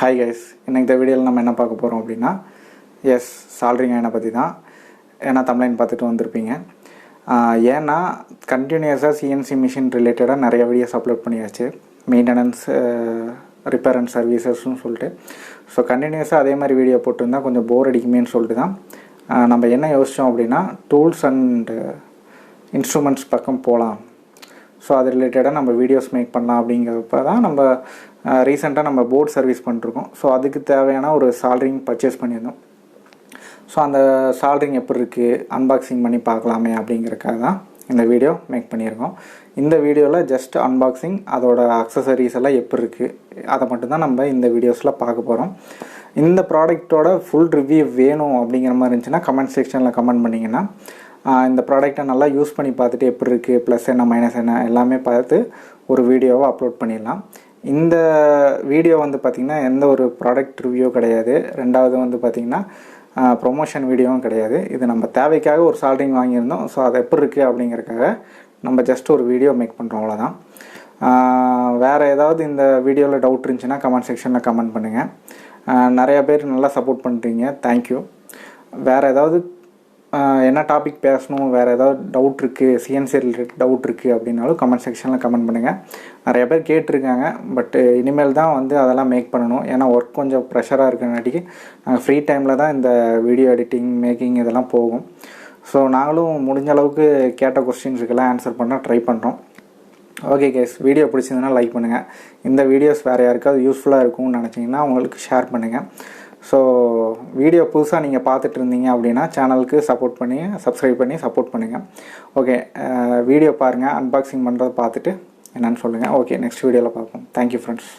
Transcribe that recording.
Hi guys, இன்னைக்கு இந்த வீடியோவில் நம்ம என்ன பார்க்க போகிறோம் அப்படின்னா சால்ட்ரிங் ஐனை பற்றி தான். ஏன்னா தமிழ்லைன் பார்த்துட்டு வந்திருப்பீங்க. ஏன்னா கண்டினியூஸாக சிஎன்சி மிஷின் ரிலேட்டடாக நிறைய வீடியோஸ் அப்லோட் பண்ணியாச்சு, மெயின்டெனன்ஸ் ரிப்பேர் அண்ட் சர்வீசஸ்ன்னு சொல்லிட்டு. ஸோ கண்டினியூஸாக அதே மாதிரி வீடியோ போட்டிருந்தால் கொஞ்சம் போர் அடிக்குமேன்னு சொல்லிட்டு தான் நம்ம என்ன யோசித்தோம் அப்படின்னா டூல்ஸ் அண்ட் இன்ஸ்ட்ருமெண்ட்ஸ் பக்கம் போகலாம். ஸோ அது ரிலேட்டடாக நம்ம வீடியோஸ் மேக் பண்ணலாம் அப்படிங்கிறப்ப தான் நம்ம ரீசெண்டாக நம்ம போர்ட் சர்வீஸ் பண்ணிருக்கோம். ஸோ அதுக்கு தேவையான ஒரு சால்ட்ரிங் பர்ச்சேஸ் பண்ணியிருந்தோம். ஸோ அந்த சால்ட்ரிங் எப்படி இருக்குது அன்பாக்சிங் பண்ணி பார்க்கலாமே அப்படிங்கிறக்காக தான் இந்த வீடியோ மேக் பண்ணியிருக்கோம். இந்த வீடியோவில் ஜஸ்ட் அன்பாக்சிங், அதோட அக்சசரிஸ் எல்லாம் எப்படி இருக்குது அதை மட்டும்தான் நம்ம இந்த வீடியோஸில் பார்க்க போகிறோம். இந்த ப்ராடக்ட்டோட ஃபுல் ரிவ்யூ வேணும் அப்படிங்கிற மாதிரி இருந்துச்சுன்னா கமெண்ட் செக்ஷனில் கமெண்ட் பண்ணிங்கன்னா இந்த ப்ராடக்டை நல்லா யூஸ் பண்ணி பார்த்துட்டு எப்படி இருக்குது, ப்ளஸ் என்ன மைனஸ் என்ன எல்லாமே பார்த்து ஒரு வீடியோவை அப்லோட் பண்ணிடலாம். இந்த வீடியோ வந்து பார்த்திங்கன்னா எந்த ஒரு ப்ராடக்ட் ரிவ்யூ கிடையாது. ரெண்டாவது வந்து பார்த்திங்கன்னா ப்ரொமோஷன் வீடியோவும் கிடையாது. இது நம்ம தேவைக்காக ஒரு சால்ட்ரிங் வாங்கியிருந்தோம். ஸோ அது எப்படி இருக்குது அப்படிங்கிறக்காக நம்ம ஜஸ்ட் ஒரு வீடியோ மேக் பண்ணுறோம், அவ்வளோதான். வேறு ஏதாவது இந்த வீடியோவில் டவுட் இருந்துச்சுன்னா கமெண்ட் செக்ஷனில் கமெண்ட் பண்ணுங்கள். நிறையா பேர் நல்லா சப்போர்ட் பண்ணுறீங்க, தேங்க்யூ. வேறு ஏதாவது என்ன டாபிக் பேசணும், வேறு ஏதாவது டவுட் இருக்குது, சிஎன்சி ரிலேட்டட் டவுட் இருக்குது அப்படின்னாலும் கமெண்ட் செக்ஷனில் கமெண்ட் பண்ணுங்கள். நிறைய பேர் கேட்டிருக்காங்க, பட்டு இனிமேல் தான் வந்து அதெல்லாம் மேக் பண்ணணும். ஏன்னா ஒர்க் கொஞ்சம் ப்ரெஷராக இருக்கிறனாட்டிக்கு நாங்கள் ஃப்ரீ டைமில் தான் இந்த வீடியோ எடிட்டிங் மேக்கிங் இதெல்லாம் போகும். ஸோ நாங்களும் முடிஞ்ச அளவுக்கு கேட்ட கொஸ்டின்ஸுக்கெல்லாம் ஆன்சர் பண்ண ட்ரை பண்ணுறோம். ஓகே கேஸ், வீடியோ பிடிச்சிருந்ததுன்னா லைக் பண்ணுங்கள். இந்த வீடியோஸ் வேறு யாருக்காவது யூஸ்ஃபுல்லாக இருக்கும்னு நினச்சிங்கன்னா அவங்களுக்கு ஷேர் பண்ணுங்கள். ஸோ வீடியோ புதுசாக நீங்கள் பார்த்துட்டு இருந்தீங்க அப்படின்னா சேனலுக்கு சப்போர்ட் பண்ணி சப்ஸ்கிரைப் பண்ணி சப்போர்ட் பண்ணுங்கள். ஓகே, வீடியோ பாருங்கள், அன்பாக்சிங் பண்ணுறதை பார்த்துட்டு என்னென்னு சொல்லுங்கள். ஓகே, நெக்ஸ்ட் வீடியோவில் பார்ப்போம். Thank you friends.